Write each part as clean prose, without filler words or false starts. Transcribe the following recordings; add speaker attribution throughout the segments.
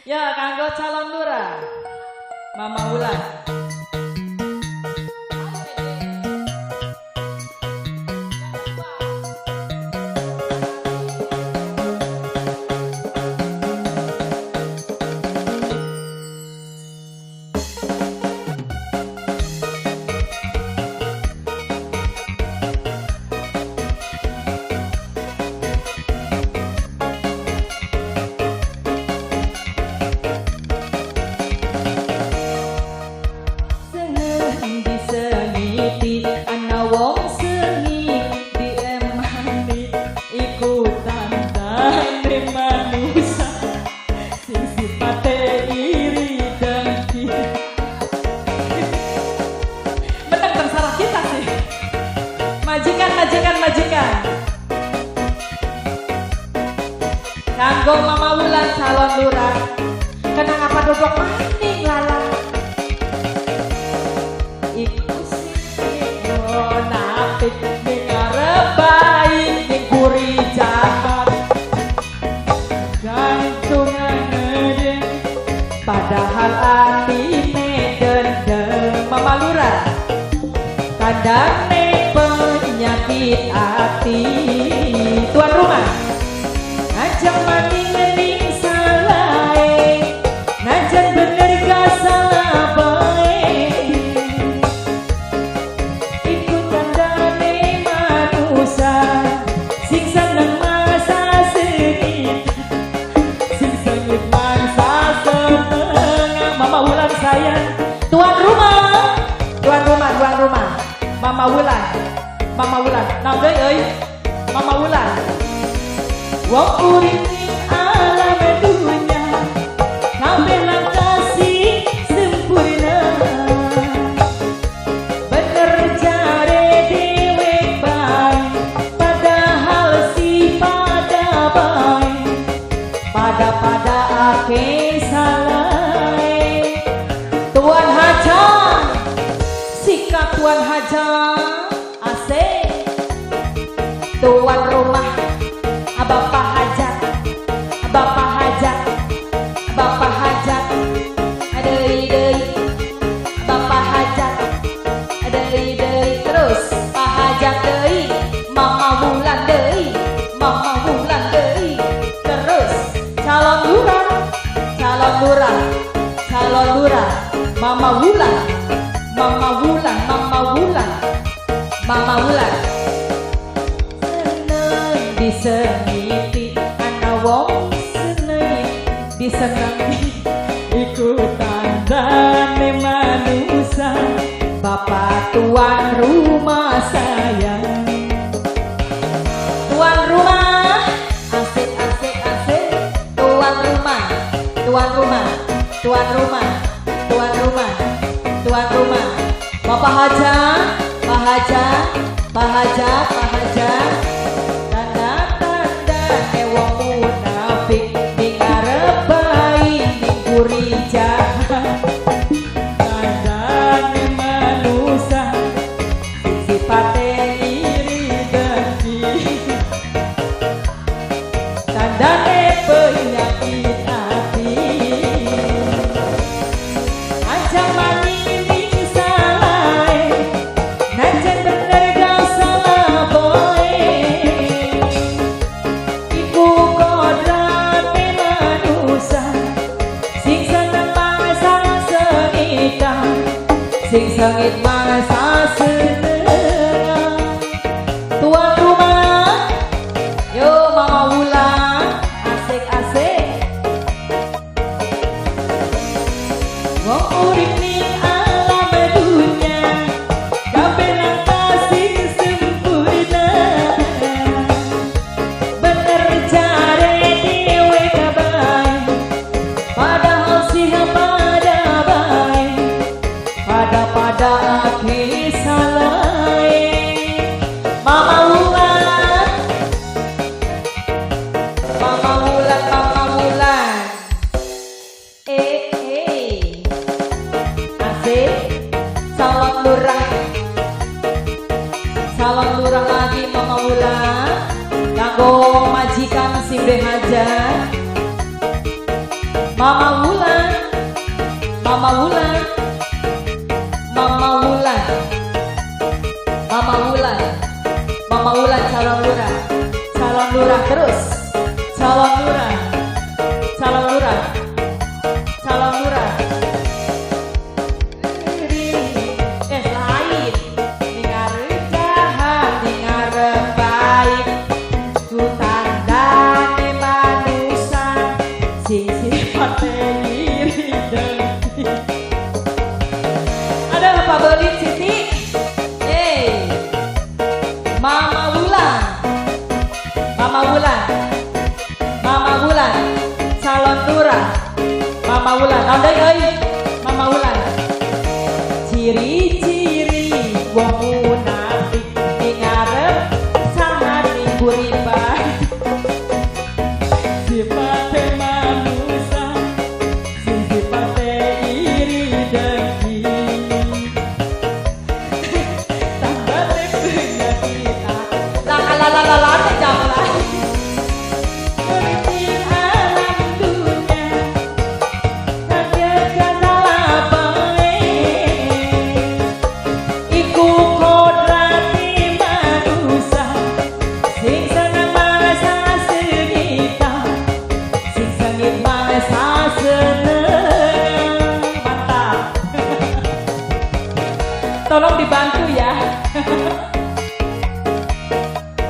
Speaker 1: Ya, kanggo calon lurah Mama Wulan. Majikan kanggo Mama Wulan calon lurah kenang apa dodok maning lala iku sing napik ning ngarepain ning buri jaman gantungan ngeden padahal atine dendem Mama Lurah tandane penyakit hati tuan rumah ajang mati ngening salah najan bener gak salah baik ikut tandane manusia sing seneng masa sedih sing sengit masa setengah Mama Wulan sayang tuan rumah Mama Wulan, nah deh euy, Mama Wulan. Wong urip ning alam dunya, kabeh kasih sempurna. Bener jare dewe baik, padahal si pada baik, pada ake salah. Tuan Haja, sikap Tuan Haja. Tuan rumah Bapak Hajat adei Bapak Hajat adei terus Pak Hajat deui Mama Wulan deui terus calon lurah Mama Wulan disengiti ana wong seneng disenangi iku tandane manusia Bapak tuan rumah sayang tuan rumah asik tuan rumah Bapak Haja sing sengit masa seneng tuan rumah yo Mama Wulan asik wong urip ning alam dunya kabeh kasih sempurna bener jare dewe kabai padahal si pada baik pada ake salah Mama Wulan asik calon lurah lagi Mama Wulan kanggo majikan sing Haja Mama Wulan, Mama Wulan, Mama Wulan, Mama Wulan, Mama Wulan calon lurah terus, calon lurah, calon lurah, calon lurah. Lain, dengar jahat, dengar baik, ku tandane manusia, sing sifatnya iri dengki. Ada Pak Belit Siti, Mama Wulan, Mama Wulan, Mama Wulan, calon lurah, Mama Wulan, ada Mama Wulan. Ciri-ciri wong munafik ning arep sangat niburi baik. Sifate manusia, sifate iri dengki. Tambate penyakitan, la jangan lagi. Politik alam dunia, kaget salah baik. Iku kodrati manusia, sing seneng mangsa segitar, sing sengit mangsa seneng. Mantap. Tolong dibantu ya.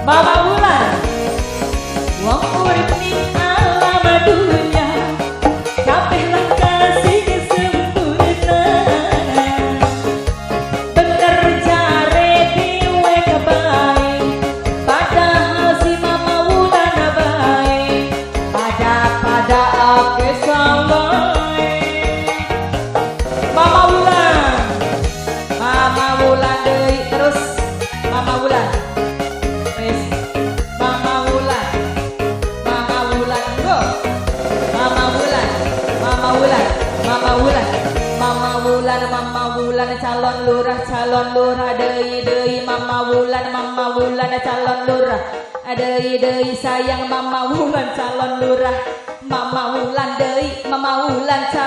Speaker 1: Mama Wulan, wong urip ning alam dunya, kabehlah kasih sempurna. Bener jare dewe kebaik, padahal si Mama Wulan baik. Pada ake salah. Mama Wulan deui terus, Mama Wulan. Mama Wulan, Mama Wulan, go. Mama Wulan, Mama Wulan, Mama Wulan, Mama Wulan, Mama Wulan, calon lurah deui Mama Wulan, calon lurah. Deui sayang Mama Wulan calon lurah. Mama Wulan deui, Mama Wulan calon